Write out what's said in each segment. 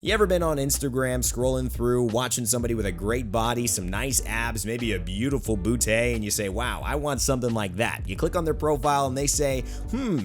You ever been on Instagram scrolling through, watching somebody with a great body, some nice abs, maybe a beautiful bootay, and you say, wow, I want something like that. You click on their profile and they say,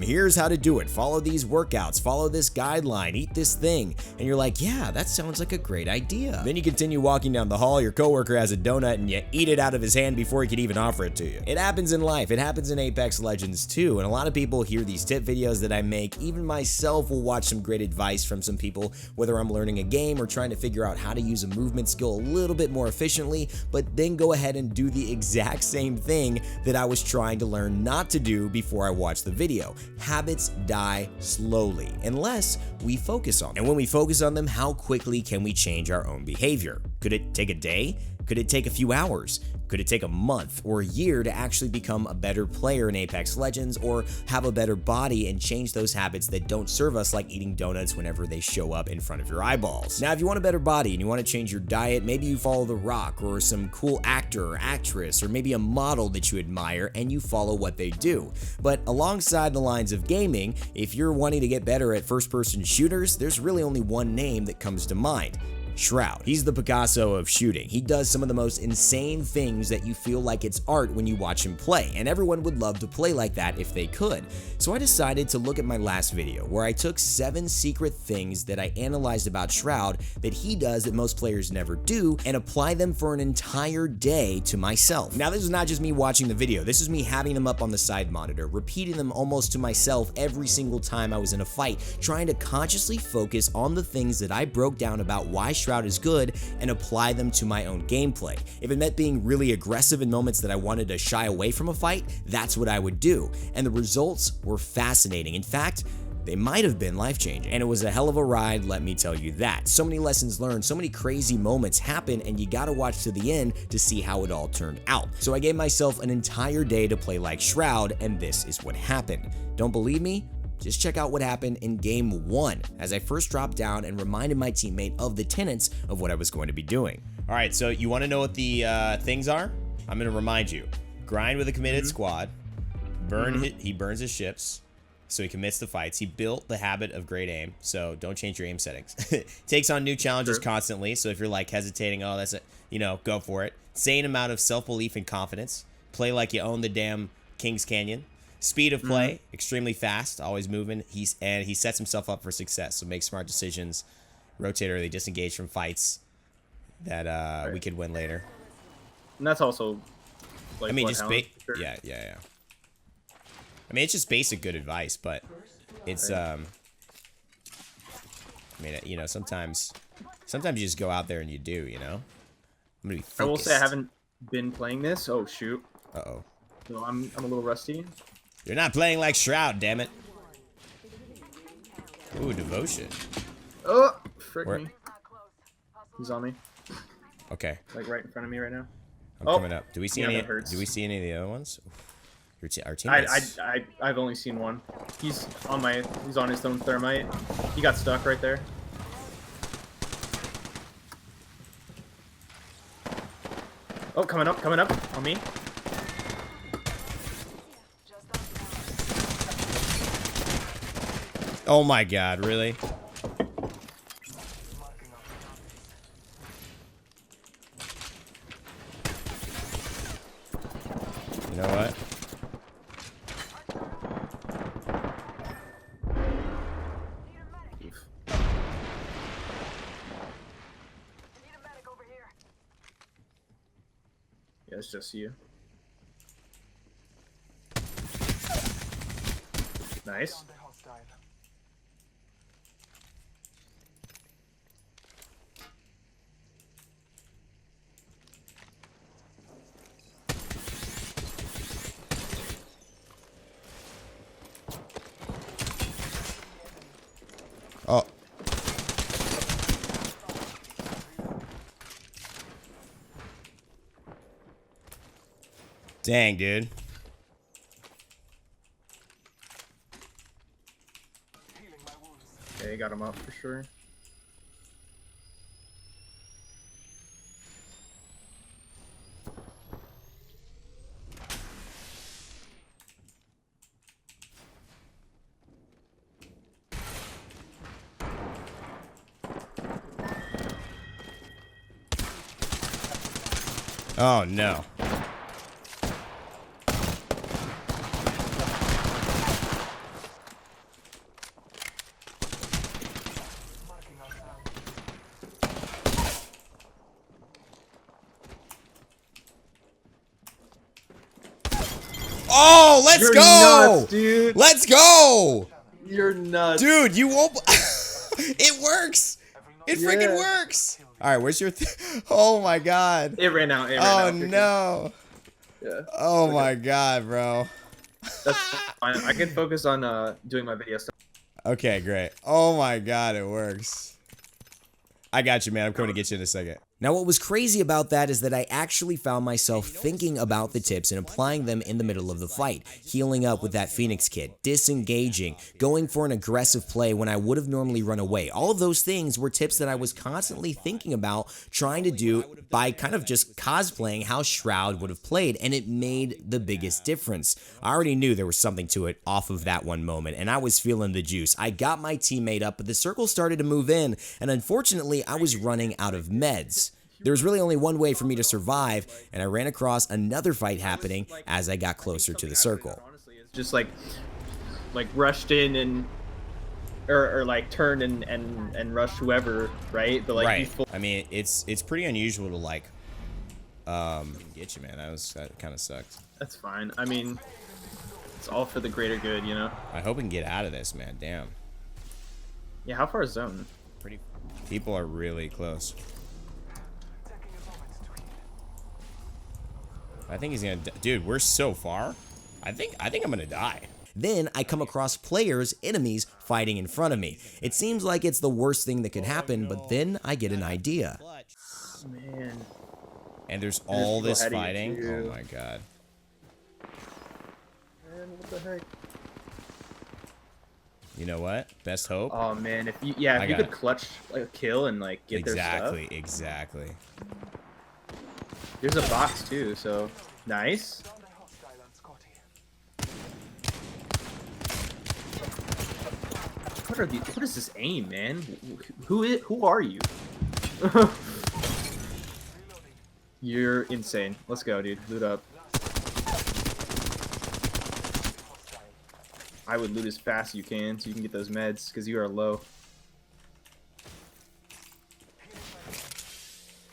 here's how to do it. Follow these workouts, follow this guideline, eat this thing. And you're like, yeah, that sounds like a great idea. Then you continue walking down the hall, your coworker has a donut and you eat it out of his hand before he could even offer it to you. It happens in life. It happens in Apex Legends too. And a lot of people hear these tip videos that I make. Even myself will watch some great advice from some people, whether I'm learning a game or trying to figure out how to use a movement skill a little bit more efficiently, but then go ahead and do the exact same thing that I was trying to learn not to do before I watched the video. Habits die slowly unless we focus on them. And when we focus on them, how quickly can we change our own behavior? Could it take a day? Could it take a few hours? Could it take a month or a year to actually become a better player in Apex Legends or have a better body and change those habits that don't serve us, like eating donuts whenever they show up in front of your eyeballs? Now, if you want a better body and you want to change your diet, maybe you follow The Rock or some cool actor or actress or maybe a model that you admire and you follow what they do. But alongside the lines of gaming, if you're wanting to get better at first-person shooters, there's really only one name that comes to mind: Shroud. He's the Picasso of shooting. He does some of the most insane things that you feel like it's art when you watch him play, and everyone would love to play like that if they could. So I decided to look at my last video where I took 7 secret things that I analyzed about Shroud that he does that most players never do and apply them for an entire day to myself. Now, this is not just me watching the video. This is me having them up on the side monitor, repeating them almost to myself every single time I was in a fight, trying to consciously focus on the things that I broke down about why Shroud is good and apply them to my own gameplay. If it meant being really aggressive in moments that I wanted to shy away from a fight, that's what I would do. And the results were fascinating. In fact, they might have been life-changing. And it was a hell of a ride, let me tell you that. So many lessons learned, so many crazy moments happen, and you gotta watch to the end to see how it all turned out. So I gave myself an entire day to play like Shroud, and this is what happened. Don't believe me? Just check out what happened in game 1 as I first dropped down and reminded my teammate of the tenets of what I was going to be doing. All right, so you want to know what the things are? I'm going to remind you. Grind with a committed squad. He burns his ships, so he commits to fights. He built the habit of great aim, so don't change your aim settings. Takes on new challenges constantly, so if you're like hesitating, oh, that's it, go for it. Insane amount of self-belief and confidence. Play like you own the damn King's Canyon. Speed of play, extremely fast, always moving. He sets himself up for success, so make smart decisions, rotate early, disengage from fights that we could win later. And that's also, like, I mean, yeah. I mean, it's just basic good advice, but it's I mean, sometimes you just go out there and you do, I'm gonna be focused. I will say I haven't been playing this. Oh shoot. Uh-oh. So I'm a little rusty. You're not playing like Shroud, damn it. Ooh, devotion. Oh, frick me. He's on me. Okay. Like right in front of me right now. I'm coming up. Do we see any? Do we see any of the other ones? Our teammates. I've only seen one. He's on his own thermite. He got stuck right there. Oh, coming up on me. Oh my god, really? You know what? Yeah, it's just you. Nice. Oh. Dang, dude. Yeah, you got him up for sure. Oh, no. Oh, let's You're go! nuts, dude. Let's go! You're nuts. Dude, you won't... It works! It freaking Yeah. works! Alright, where's your... Oh, my God. It ran out. Oh, no. Yeah. Oh, my God, bro. That's fine. I can focus on doing my video stuff. Okay, great. Oh, my God, it works. I got you, man. I'm coming to get you in a second. Now, what was crazy about that is that I actually found myself thinking about the tips and applying them in the middle of the fight. Healing up with that Phoenix kit, disengaging, going for an aggressive play when I would have normally run away. All of those things were tips that I was constantly thinking about trying to do by kind of just cosplaying how Shroud would have played, and it made the biggest difference. I already knew there was something to it off of that one moment, and I was feeling the juice. I got my teammate up, but the circle started to move in, and unfortunately, I was running out of meds. There was really only one way for me to survive, and I ran across another fight happening as I got closer to the circle. Honestly, it's just like rushed in and or like turned and rushed whoever, right? But like Right. I mean, it's pretty unusual to like get you, man. That kind of sucked. That's fine. I mean, it's all for the greater good, you know. I hope we can get out of this, man. Damn. Yeah, how far is zone? Pretty. People are really close. I think he's gonna. Dude, we're so far. I think I'm gonna die. Then I come across players, enemies, fighting in front of me. It seems like it's the worst thing that could happen, but then I get an idea. Man. And there's all this people fighting. heading to you. Oh my god. Man, what the heck? You know what? Best hope. Oh man, if you could clutch like a kill and like get their stuff. Exactly. There's a box too, so nice. What is this aim, man? Who are you? You're insane. Let's go, dude. Loot up. I would loot as fast as you can so you can get those meds because you are low.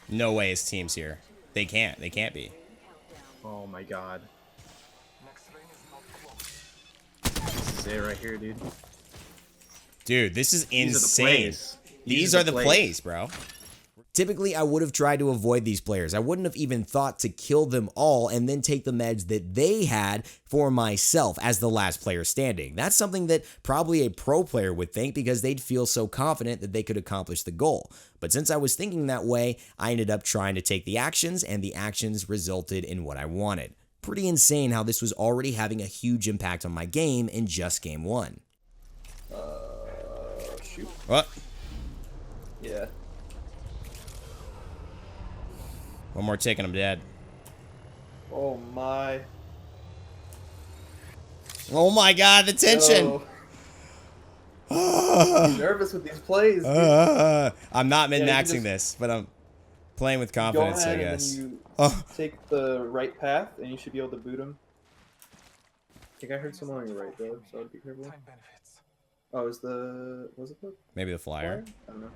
No way his team's here. They can't be. Oh my god. This is it right here, dude. Dude, this is insane. These are the plays, bro. Typically, I would have tried to avoid these players. I wouldn't have even thought to kill them all and then take the meds that they had for myself as the last player standing. That's something that probably a pro player would think because they'd feel so confident that they could accomplish the goal. But since I was thinking that way, I ended up trying to take the actions, and the actions resulted in what I wanted. Pretty insane how this was already having a huge impact on my game in just game one. Shoot. What? Yeah. One more tick and I'm dead. Oh my. Oh my god, the tension! I'm nervous with these plays. I'm not min-maxing just this, but I'm playing with confidence, go I ahead guess. And then you take the right path, and you should be able to boot him. I think I heard someone on your right, though, so I'd be careful. Oh, was it the Maybe the flyer? I don't know.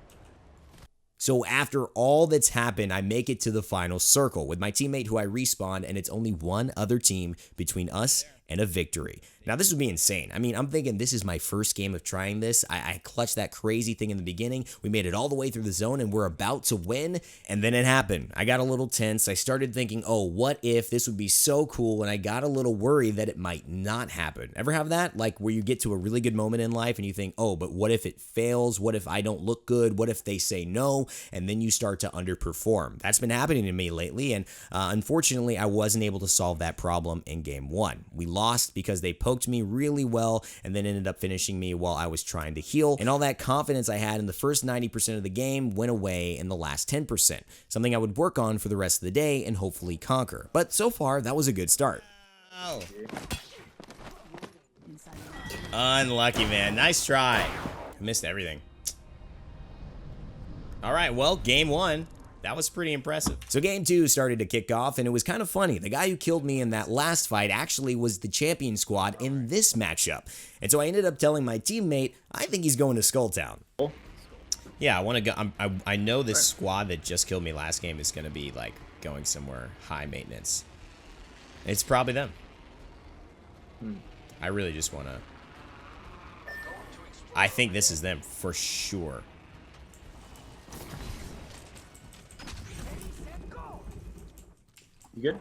So after all that's happened, I make it to the final circle with my teammate who I respawned, and it's only one other team between us and a victory. Now, this would be insane. I mean, I'm thinking this is my first game of trying this. I clutched that crazy thing in the beginning. We made it all the way through the zone, and we're about to win, and then it happened. I got a little tense. I started thinking, oh, what if this would be so cool, and I got a little worried that it might not happen. Ever have that? Like, where you get to a really good moment in life, and you think, oh, but what if it fails? What if I don't look good? What if they say no? And then you start to underperform. That's been happening to me lately, and unfortunately, I wasn't able to solve that problem in game one. We lost because they poked me really well and then ended up finishing me while I was trying to heal, and all that confidence I had in the first 90% of the game went away in the last 10%, something I would work on for the rest of the day and hopefully conquer. But so far, that was a good start. Oh. Unlucky, man. Nice try. I missed everything. All right, well, game one. That was pretty impressive. So game 2 started to kick off, and it was kind of funny. The guy who killed me in that last fight actually was the champion squad in this matchup. And so I ended up telling my teammate, I think he's going to Skulltown. Yeah, I want to go. I know this squad that just killed me last game is going to be like going somewhere high maintenance. It's probably them. I really just want to. I think this is them for sure. You good?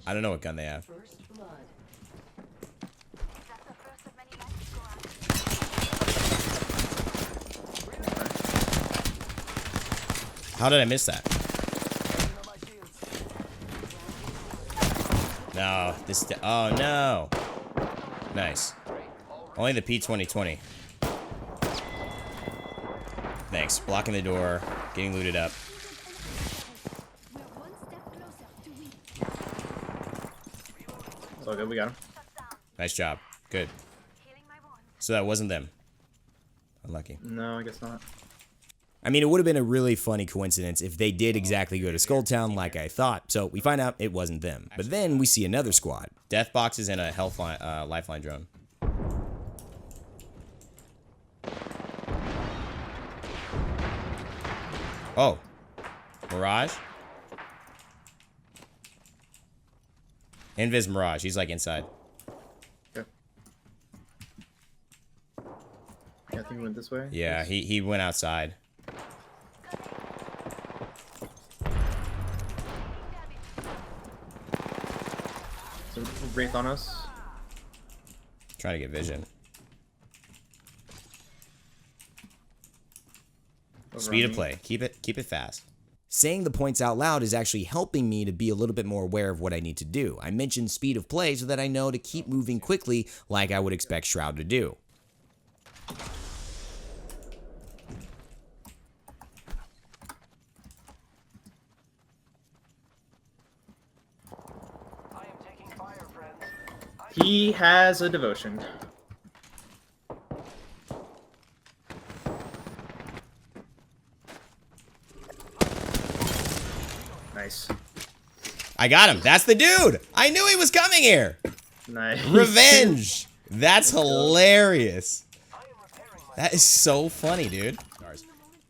I don't know what gun they have. How did I miss that? No, this. Oh no. Nice. Only the P2020. Thanks. Blocking the door. Getting looted up. It's all good. We got him. Nice job. Good. So that wasn't them. Unlucky. No, I guess not. I mean, it would have been a really funny coincidence if they did exactly go to Skulltown like I thought. So we find out it wasn't them. But then we see another squad. Death boxes and a health line, lifeline drone. Oh. Mirage? Invis Mirage. He's like inside. Okay. Yeah, I think he went this way. Yeah, he went outside. So Wraith on us. Trying to get vision. Speed of play. Keep it fast. Saying the points out loud is actually helping me to be a little bit more aware of what I need to do. I mentioned speed of play so that I know to keep moving quickly like I would expect Shroud to do. He has a devotion. Nice. I got him. That's the dude. I knew he was coming here. Nice. Revenge. That's hilarious. That is so funny, dude.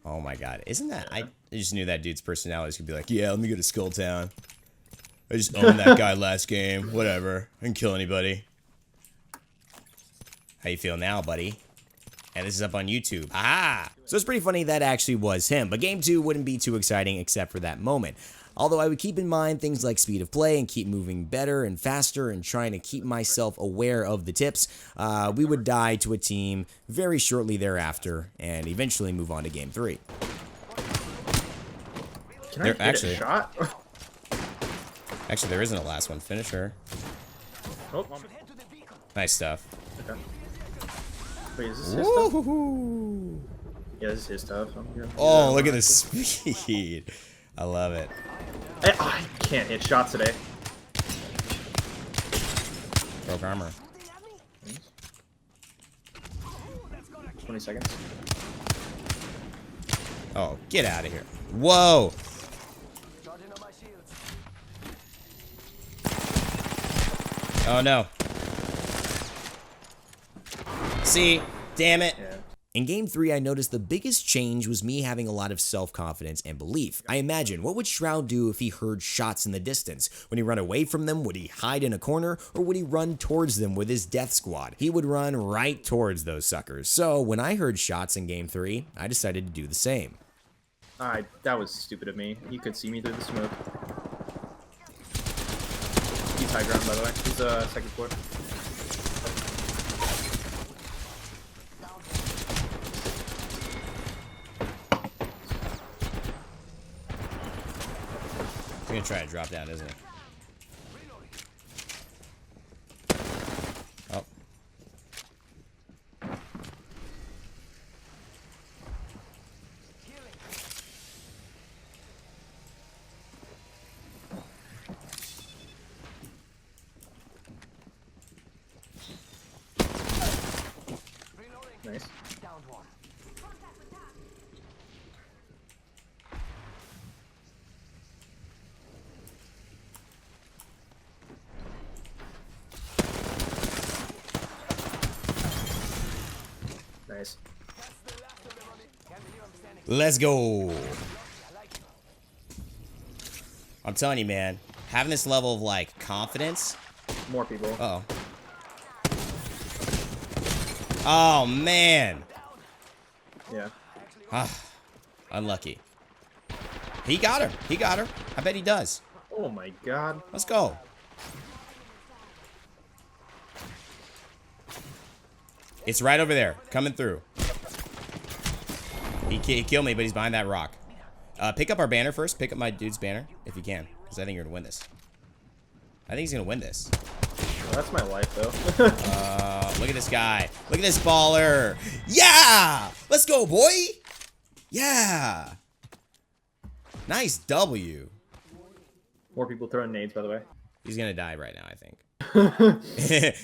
Oh my god. Isn't that... I just knew that dude's personality was going to be like, yeah, let me go to Skulltown. I just owned that guy last game. Whatever. I didn't kill anybody. How you feel now, buddy? And this is up on YouTube. Ah! So it's pretty funny that actually was him. But game 2 wouldn't be too exciting except for that moment. Although I would keep in mind things like speed of play and keep moving better and faster and trying to keep myself aware of the tips, we would die to a team very shortly thereafter and eventually move on to game 3. Can I hit a shot? Actually, there isn't a last one. Finish her. Oh. Nice stuff. Okay. Wait, is this his stuff? Yeah, this is his stuff. Oh, look at the speed. I love it. I can't hit shots today. Broke armor. 20 seconds. Oh, get out of here. Whoa. Oh, no. See? Damn it. Yeah. In game 3, I noticed the biggest change was me having a lot of self-confidence and belief. I imagine, what would Shroud do if he heard shots in the distance? Would he run away from them? Would he hide in a corner? Or would he run towards them with his death squad? He would run right towards those suckers. So when I heard shots in game 3, I decided to do the same. That was stupid of me. You could see me through the smoke. He's high ground, by the way. He's second floor. He's gonna try to drop down, isn't he? Oh. Nice. Nice. Let's go. I'm telling you, man, having this level of like confidence. More people. Uh-oh. Oh man. Yeah. Unlucky. He got her. He got her. I bet he does. Oh my god. Let's go. It's right over there. Coming through. He killed me, but he's behind that rock. Pick up our banner first. Pick up my dude's banner, if you can. Because I think you're going to win this. I think he's going to win this. Well, that's my life, though. Look at this guy. Look at this baller. Yeah! Let's go, boy! Yeah! Nice W. More people throwing nades, by the way. He's going to die right now, I think.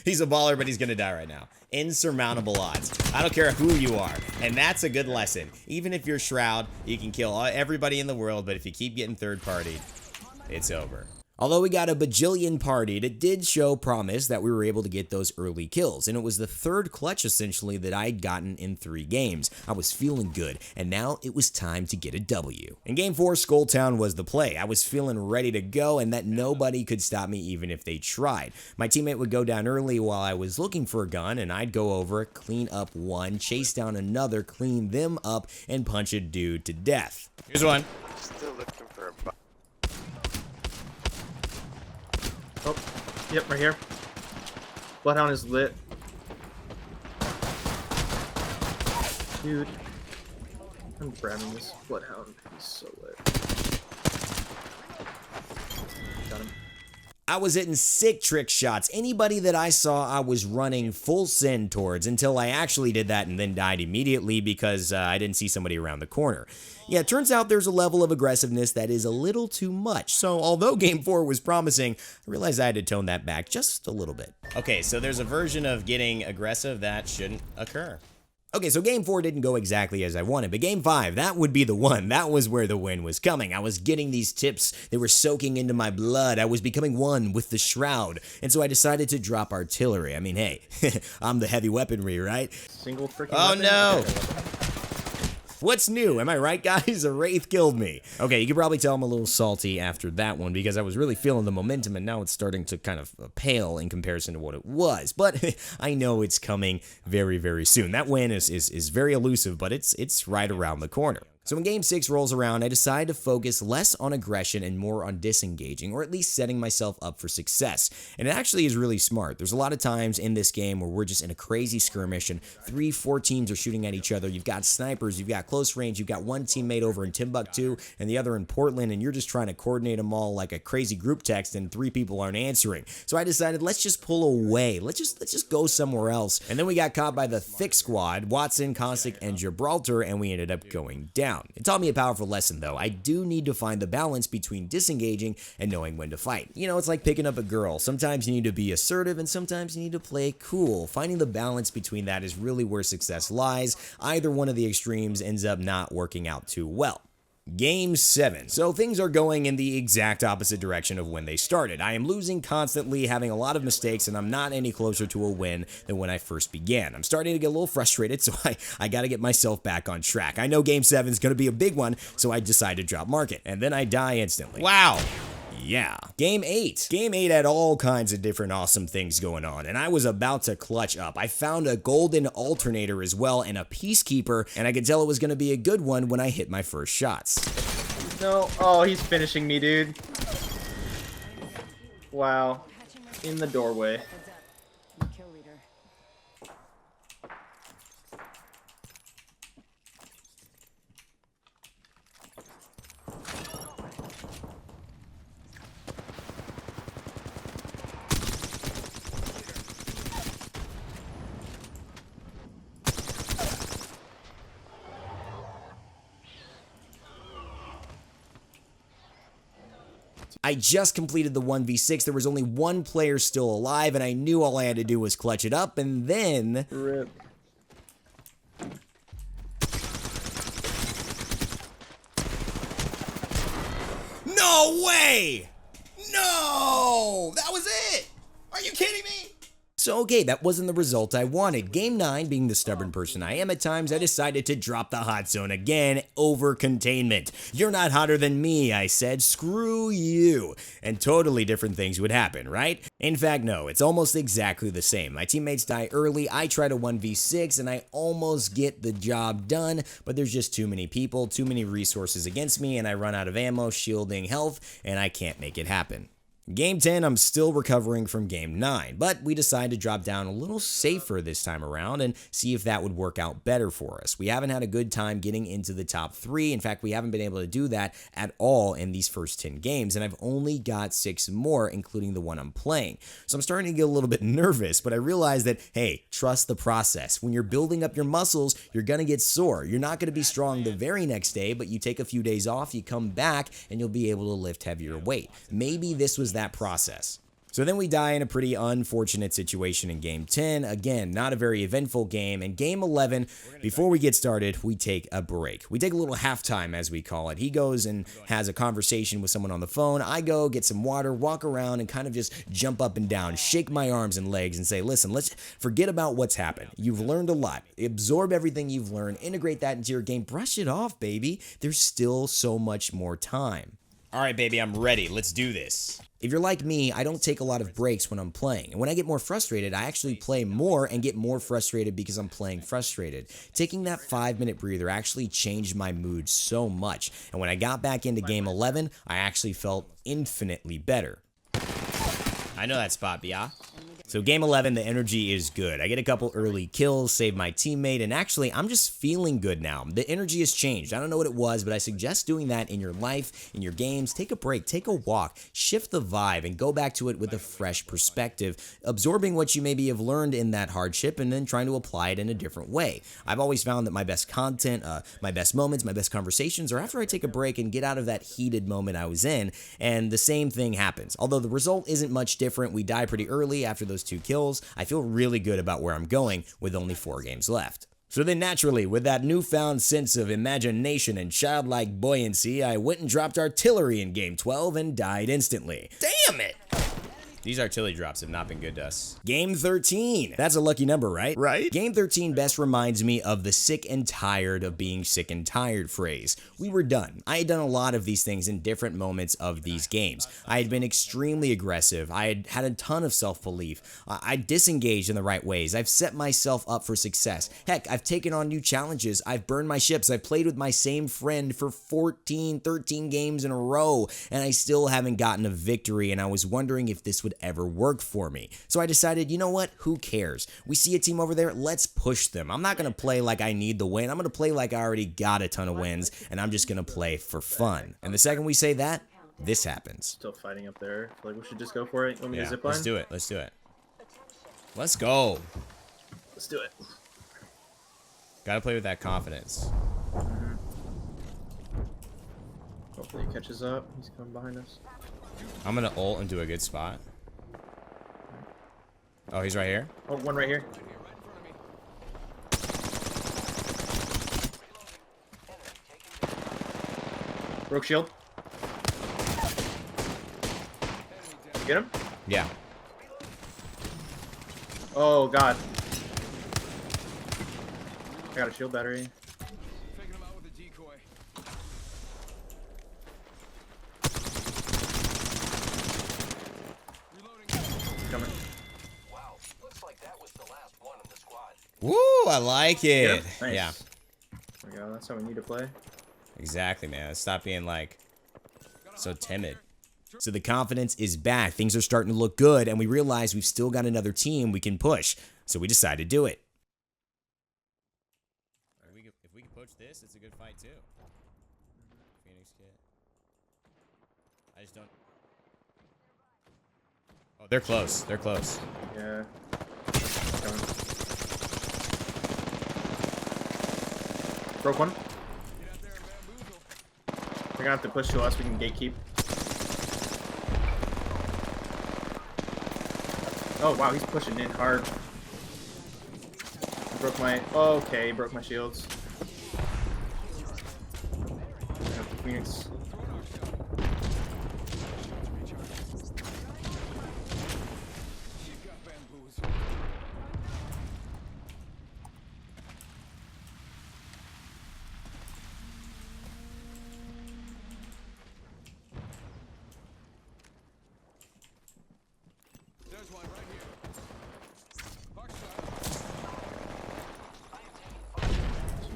He's a baller, but he's gonna die right now. Insurmountable odds. I don't care who you are. And that's a good lesson. Even if you're Shroud, you can kill everybody in the world, but if you keep getting third party, it's over. Although we got a bajillion partied, it did show promise that we were able to get those early kills, and it was the third clutch essentially that I'd gotten in 3 games. I was feeling good, and now it was time to get a W. In Game 4, Skulltown was the play. I was feeling ready to go, and that nobody could stop me even if they tried. My teammate would go down early while I was looking for a gun, and I'd go over, clean up one, chase down another, clean them up, and punch a dude to death. Here's one. Still looking for a Oh, yep, right here. Bloodhound is lit. Dude. I'm grabbing this Bloodhound. He's so lit. Got him. I was hitting sick trick shots. Anybody that I saw, I was running full send towards until I actually did that and then died immediately because I didn't see somebody around the corner. Yeah, it turns out there's a level of aggressiveness that is a little too much. So although Game 4 was promising, I realized I had to tone that back just a little bit. Okay, so there's a version of getting aggressive that shouldn't occur. Okay, so Game 4 didn't go exactly as I wanted, but Game 5, that would be the one. That was where the win was coming. I was getting these tips. They were soaking into my blood. I was becoming one with the Shroud. And so I decided to drop artillery. I mean, hey, I'm the heavy weaponry, right? Single freaking Oh, weapon? no. What's new? Am I right, guys? A Wraith killed me. Okay, you can probably tell I'm a little salty after that one because I was really feeling the momentum and now it's starting to kind of pale in comparison to what it was. But I know it's coming very, very soon. That win is very elusive, but it's right around the corner. So when Game 6 rolls around, I decide to focus less on aggression and more on disengaging, or at least setting myself up for success. And it actually is really smart. There's a lot of times in this game where we're just in a crazy skirmish and 3-4 teams are shooting at each other. You've got snipers, you've got close range, you've got one teammate over in Timbuktu and the other in Portland, and you're just trying to coordinate them all like a crazy group text and 3 people aren't answering. So I decided, let's just pull away. Let's just go somewhere else. And then we got caught by the thick squad, Wattson, Caustic, and Gibraltar, and we ended up going down. It taught me a powerful lesson though. I do need to find the balance between disengaging and knowing when to fight. You know, it's like picking up a girl. Sometimes you need to be assertive and sometimes you need to play cool. Finding the balance between that is really where success lies. Either one of the extremes ends up not working out too well. Game 7. So things are going in the exact opposite direction of when they started. I am losing constantly, having a lot of mistakes, and I'm not any closer to a win than when I first began. I'm starting to get a little frustrated, so I gotta get myself back on track. I know Game 7 is gonna be a big one, so I decide to drop market, and then I die instantly. Wow! Yeah. Game 8. Game 8 had all kinds of different awesome things going on, and I was about to clutch up. I found a golden alternator as well and a peacekeeper, and I could tell it was going to be a good one when I hit my first shots. No. Oh, he's finishing me, dude. Wow. In the doorway. I just completed the 1v6. There was only one player still alive, and I knew all I had to do was clutch it up, and then... Rip. No way! No! That was it! Are you kidding me? So okay, that wasn't the result I wanted. Game 9, being the stubborn person I am at times, I decided to drop the hot zone again over containment. You're not hotter than me, I said, screw you. And totally different things would happen, right? In fact, no, it's almost exactly the same. My teammates die early, I try to 1v6, and I almost get the job done, but there's just too many people, too many resources against me, and I run out of ammo, shielding, health, and I can't make it happen. Game 10, I'm still recovering from Game 9, but we decided to drop down a little safer this time around and see if that would work out better for us. We haven't had a good time getting into the top 3. In fact, we haven't been able to do that at all in these first 10 games, and I've only got 6 more, including the one I'm playing. So I'm starting to get a little bit nervous, but I realize that, hey, trust the process. When you're building up your muscles, you're going to get sore. You're not going to be strong the very next day, but you take a few days off, you come back, and you'll be able to lift heavier weight. Maybe this was that process. So then we die in a pretty unfortunate situation in Game 10. Again, not a very eventful game. And Game 11, before we get started, we take a break. We take a little halftime, as we call it. He goes and has a conversation with someone on the phone. I go get some water, walk around, and kind of just jump up and down, shake my arms and legs and say, listen, let's forget about what's happened. You've learned a lot. Absorb everything you've learned, integrate that into your game, brush it off, baby. There's still so much more time. All right, baby, I'm ready. Let's do this. If you're like me, I don't take a lot of breaks when I'm playing. And when I get more frustrated, I actually play more and get more frustrated because I'm playing frustrated. Taking that 5-minute breather actually changed my mood so much. And when I got back into Game 11, I actually felt infinitely better. I know that spot, Bia. So Game 11, the energy is good. I get a couple early kills, save my teammate, and actually, I'm just feeling good now. The energy has changed. I don't know what it was, but I suggest doing that in your life, in your games. Take a break, take a walk, shift the vibe, and go back to it with a fresh perspective, absorbing what you maybe have learned in that hardship and then trying to apply it in a different way. I've always found that my best content, my best moments, my best conversations are after I take a break and get out of that heated moment I was in, and the same thing happens. Although the result isn't much different, we die pretty early after those 2 kills. I feel really good about where I'm going with only 4 games left. So then naturally, with that newfound sense of imagination and childlike buoyancy, I went and dropped artillery in Game 12 and died instantly. Damn it! These artillery drops have not been good to us. Game 13. That's a lucky number, right? Right? Game 13 best reminds me of the sick and tired of being sick and tired phrase. We were done. I had done a lot of these things in different moments of these games. I had been extremely aggressive. I had had a ton of self-belief. I disengaged in the right ways. I've set myself up for success. Heck, I've taken on new challenges. I've burned my ships. I've played with my same friend for 14, 13 games in a row, and I still haven't gotten a victory, and I was wondering if this would ever work for me. So I decided, you know what? Who cares? We see a team over there, let's push them. I'm not going to play like I need the win. I'm going to play like I already got a ton of wins, and I'm just going to play for fun. And the second we say that, this happens. Still fighting up there. I feel like we should just go for it. Want me to zip line? Let's do it. Let's do it. Let's go. Let's do it. Gotta play with that confidence. Hopefully he catches up. He's coming behind us. I'm gonna ult into a good spot. Oh, he's right here? Oh, one right here. Broke shield. Get him? Yeah. Oh, God. I got a shield battery. Coming. Wow, looks like that was the last one in the squad. Woo, I like it. Nice. Yeah. There we go. That's how we need to play. Exactly, man. Stop being like so timid. So the confidence is back. Things are starting to look good, and we realize we've still got another team we can push. So we decide to do it. If we can push this, it's a good fight too. Phoenix kit. I just don't. Oh, they're close. They're close. Yeah. Coming. Broke one. We're gonna have to push to us. We can gatekeep. Oh wow, he's pushing in hard. Broke my. Oh, okay, broke my shields. Phoenix.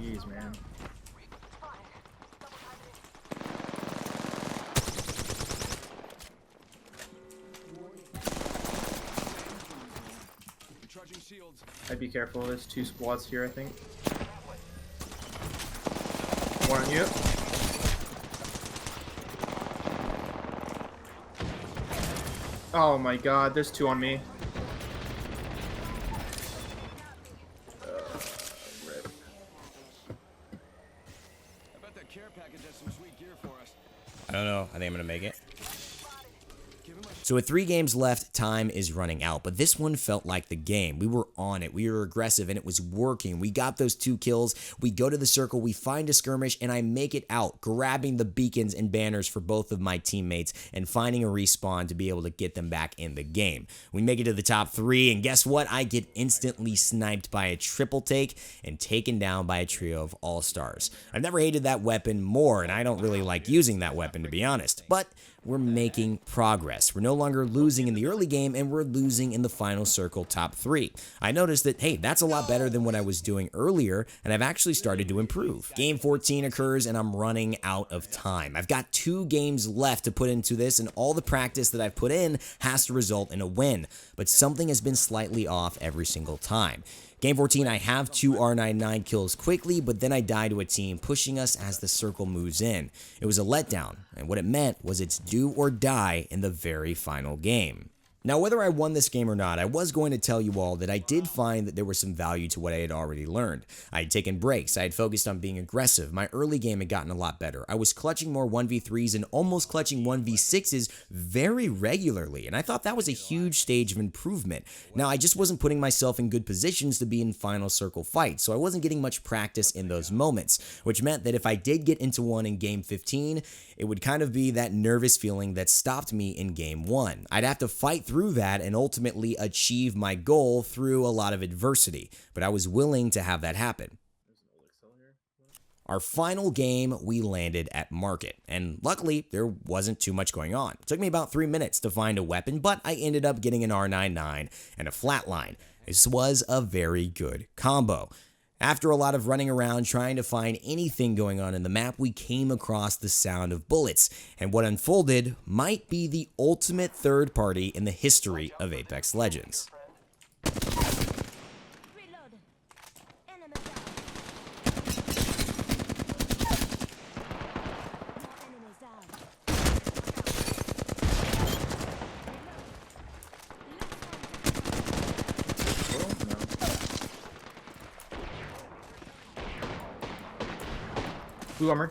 Jeez, man. I'd be careful. There's 2 squads here, I think. One on you. Oh my god, there's 2 on me. Rip. I don't know. I think I'm going to make it. So with 3 games left, time is running out, but this one felt like the game. We were on it, we were aggressive, and it was working. We got those 2 kills, we go to the circle, we find a skirmish, and I make it out, grabbing the beacons and banners for both of my teammates and finding a respawn to be able to get them back in the game. We make it to the top 3, and guess what? I get instantly sniped by a triple take and taken down by a trio of all-stars. I've never hated that weapon more, and I don't really like using that weapon, to be honest, but we're making progress. We're no longer losing in the early game, and we're losing in the final circle top 3. I noticed that, hey, that's a lot better than what I was doing earlier, and I've actually started to improve. Game 14 occurs, and I'm running out of time. I've got 2 games left to put into this, and all the practice that I've put in has to result in a win, but something has been slightly off every single time. Game 14, I have 2 R99 kills quickly, but then I die to a team pushing us as the circle moves in. It was a letdown, and what it meant was it's do or die in the very final game. Now, whether I won this game or not, I was going to tell you all that I did find that there was some value to what I had already learned. I had taken breaks, I had focused on being aggressive, my early game had gotten a lot better. I was clutching more 1v3s and almost clutching 1v6s very regularly, and I thought that was a huge stage of improvement. Now, I just wasn't putting myself in good positions to be in final circle fights, so I wasn't getting much practice in those moments, which meant that if I did get into one in game 15, it would kind of be that nervous feeling that stopped me in game 1. I'd have to fight through that and ultimately achieve my goal through a lot of adversity, but I was willing to have that happen. Our final game, we landed at Market, and luckily there wasn't too much going on. It took me about 3 minutes to find a weapon, but I ended up getting an R99 and a flatline. This was a very good combo. After a lot of running around trying to find anything going on in the map, we came across the sound of bullets, and what unfolded might be the ultimate third party in the history of Apex Legends. Blue armor.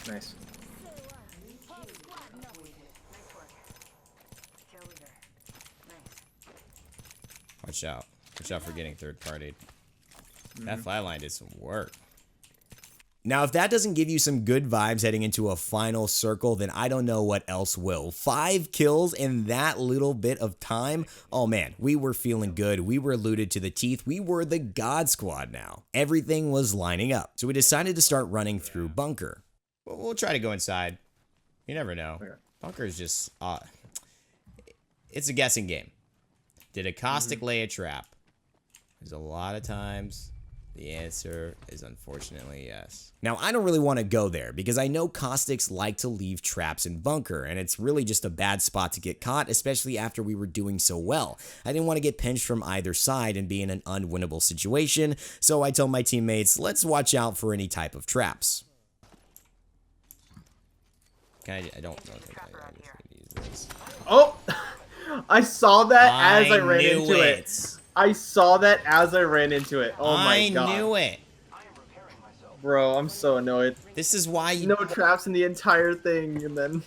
Nice. Watch out. Watch out for getting third-partied. That flatline did some work. Now, if that doesn't give you some good vibes heading into a final circle, then I don't know what else will. 5 kills in that little bit of time? Oh man, we were feeling good. We were looted to the teeth. We were the God Squad now. Everything was lining up. So we decided to start running through bunker. We'll try to go inside. You never know. Bunker is just, it's a guessing game. Did a caustic lay a trap? There's a lot of times the answer is unfortunately yes. Now, I don't really want to go there because I know caustics like to leave traps in bunker, and it's really just a bad spot to get caught, especially after we were doing so well. I didn't want to get pinched from either side and be in an unwinnable situation, so I told my teammates, let's watch out for any type of traps. I don't know if I just need to use this. Oh! I saw that as I ran into it. I saw that as I ran into it. Oh my god. I knew it. Bro, I'm so annoyed. This is why you... No traps in the entire thing, and then...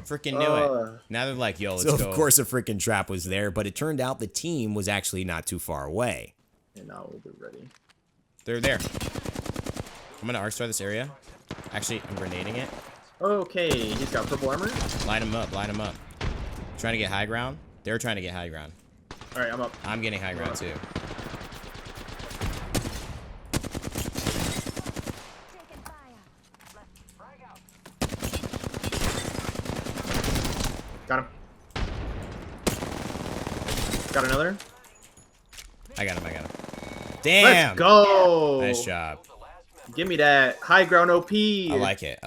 Freaking knew it. Now they're like, yo, let's go. So, of course, a freaking trap was there, but it turned out the team was actually not too far away. And now we'll be ready. They're there. I'm going to arc star this area. Actually, I'm grenading it. Okay, he's got purple armor. Light him up, light him up. Trying to get high ground. They're trying to get high ground. Alright, I'm up. I'm getting high ground too. Got him. Got another. I got him. Damn. Let's go. Nice job. Give me that high ground OP. I like it.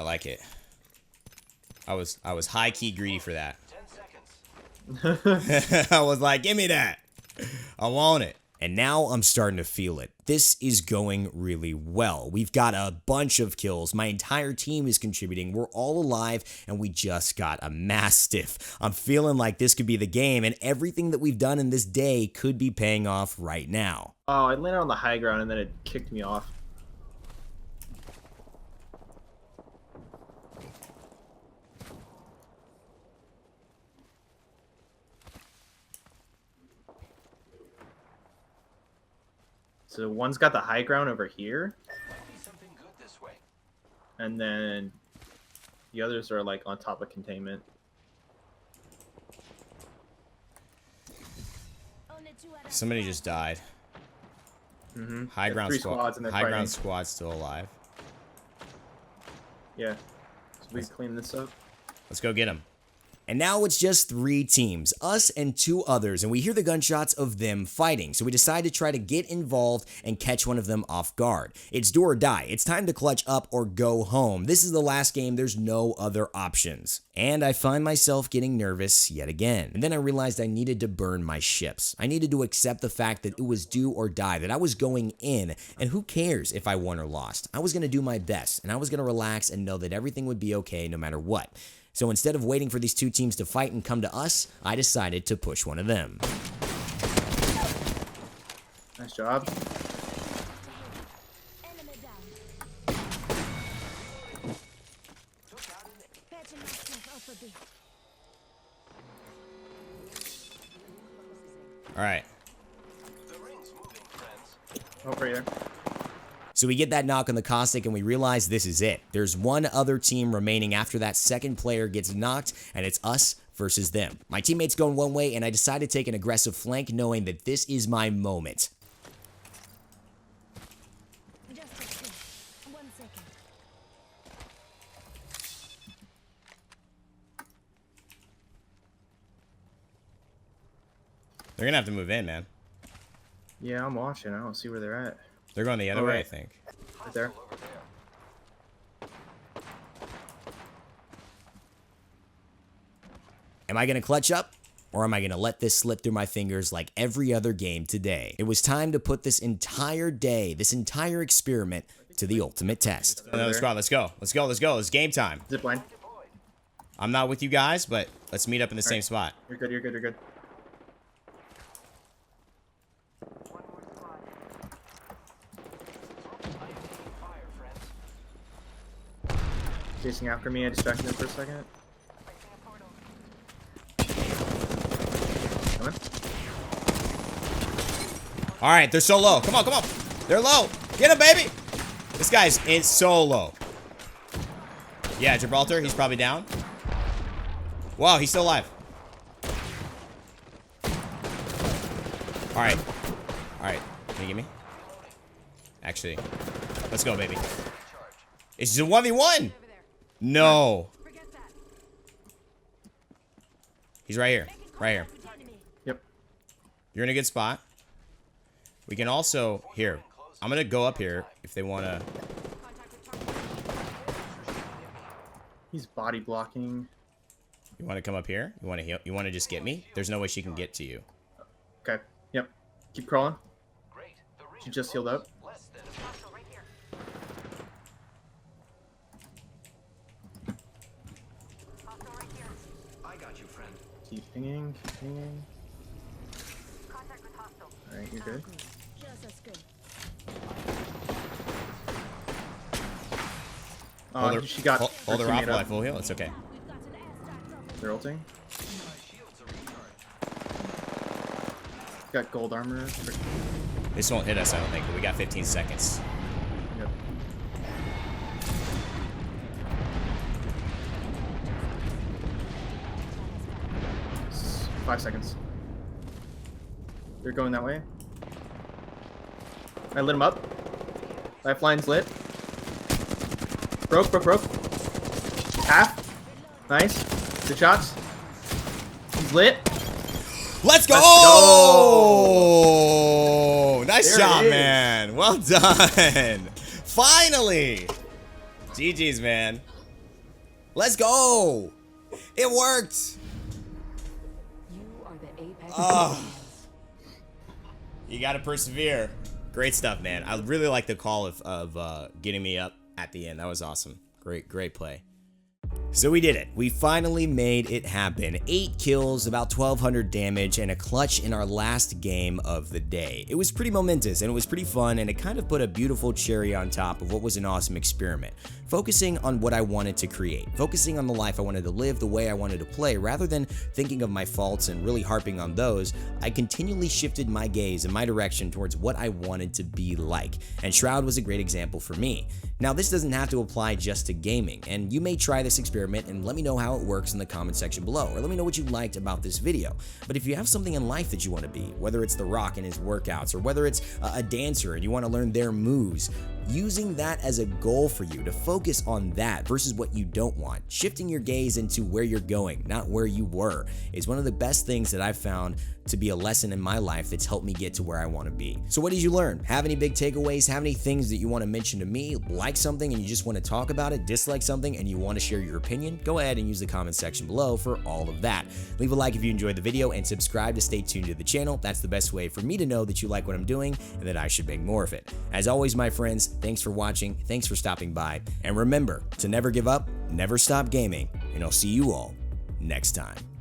I was high key greedy for that. 10 seconds. I was like, give me that. I want it. And now I'm starting to feel it. This is going really well. We've got a bunch of kills. My entire team is contributing. We're all alive, and we just got a Mastiff. I'm feeling like this could be the game, and everything that we've done in this day could be paying off right now. Oh, I landed on the high ground, and then it kicked me off. So one's got the high ground over here, Might be something good this way. and then the others are like on top of containment. Somebody just died. Mm-hmm. High ground three squad. squads and they're High ground fighting. squad's still alive. Yeah. So we clean this up. Let's go get him. And now it's just 3 teams, us and 2 others, and we hear the gunshots of them fighting, so we decide to try to get involved and catch one of them off guard. It's do or die. It's time to clutch up or go home. This is the last game. There's no other options. And I find myself getting nervous yet again. And then I realized I needed to burn my ships. I needed to accept the fact that it was do or die, that I was going in, and who cares if I won or lost? I was going to do my best, and I was going to relax and know that everything would be okay no matter what. So instead of waiting for these 2 teams to fight and come to us, I decided to push one of them. Nice job. All right. The ring's moving, friends. Oh, right here. So we get that knock on the caustic and we realize this is it. There's one other team remaining after that second player gets knocked, and it's us versus them. My teammate's going one way, and I decide to take an aggressive flank knowing that this is my moment. They're gonna have to move in, man. Yeah, I'm watching. I don't see where they're at. They're going the other way, I think. Right there. Over there. Am I going to clutch up, or am I going to let this slip through my fingers like every other game today? It was time to put this entire day, this entire experiment, to the ultimate test. Another squad, let's go. Let's go, let's go. It's game time. Zipline. I'm not with you guys, but let's meet up in the same spot. You're good, you're good, you're good. Fire, friends. Chasing after me, I distracted him for a second. Come on. All right, they're so low. Come on, come on. They're low. Get him, baby. This guy's in so low. Yeah, Gibraltar, he's probably down. Wow, he's still alive. All right. All right. Can you get me? Actually, let's go, baby. It's a 1v1. No. He's right here. Right here. Yep. You're in a good spot. We can also... Here. I'm going to go up here if they want to... He's body blocking. You want to come up here? You want to heal? You want to just get me? There's no way she can get to you. Okay. Yep. Keep crawling. Great. The ring She is just healed up. less than I got you, friend. Keep pinging, keep pinging. Alright, you're good. Oh, she got Hold her her off teammate while I up. full heal. It's okay. They're ulting. Got gold armor. This won't hit us, I don't think. But we got 15 seconds. Yep. S- 5 seconds. They're going that way. I lit him up. Lifeline's lit. Broke. Half. Nice. Good shots. He's lit. Let's go! Nice There job, it is. man. Well done. Finally. GG's, man. Let's go. It worked. You are the Apex Oh. Legends. You gotta persevere. Great stuff, man. I really like the call of getting me up at the end. That was awesome. Great play. So we did it. We finally made it happen. 8 kills, about 1,200 damage, and a clutch in our last game of the day. It was pretty momentous, and it was pretty fun, and it kind of put a beautiful cherry on top of what was an awesome experiment. Focusing on what I wanted to create, focusing on the life I wanted to live, the way I wanted to play, rather than thinking of my faults and really harping on those, I continually shifted my gaze and my direction towards what I wanted to be like, and Shroud was a great example for me. Now, this doesn't have to apply just to gaming, and you may try this experiment and let me know how it works in the comment section below, or let me know what you liked about this video. But if you have something in life that you want to be, whether it's The Rock and his workouts, or whether it's a dancer and you want to learn their moves, using that as a goal for you to focus on that versus what you don't want, shifting your gaze into where you're going, not where you were, is one of the best things that I've found to be a lesson in my life that's helped me get to where I want to be. So what did you learn? Have any big takeaways? Have any things that you want to mention to me? Like something and you just want to talk about it? Dislike something and you want to share your opinion? Go ahead and use the comment section below for all of that. Leave a like if you enjoyed the video and subscribe to stay tuned to the channel. That's the best way for me to know that you like what I'm doing and that I should make more of it. As always, my friends, thanks for watching, thanks for stopping by, and remember to never give up, never stop gaming, and I'll see you all next time.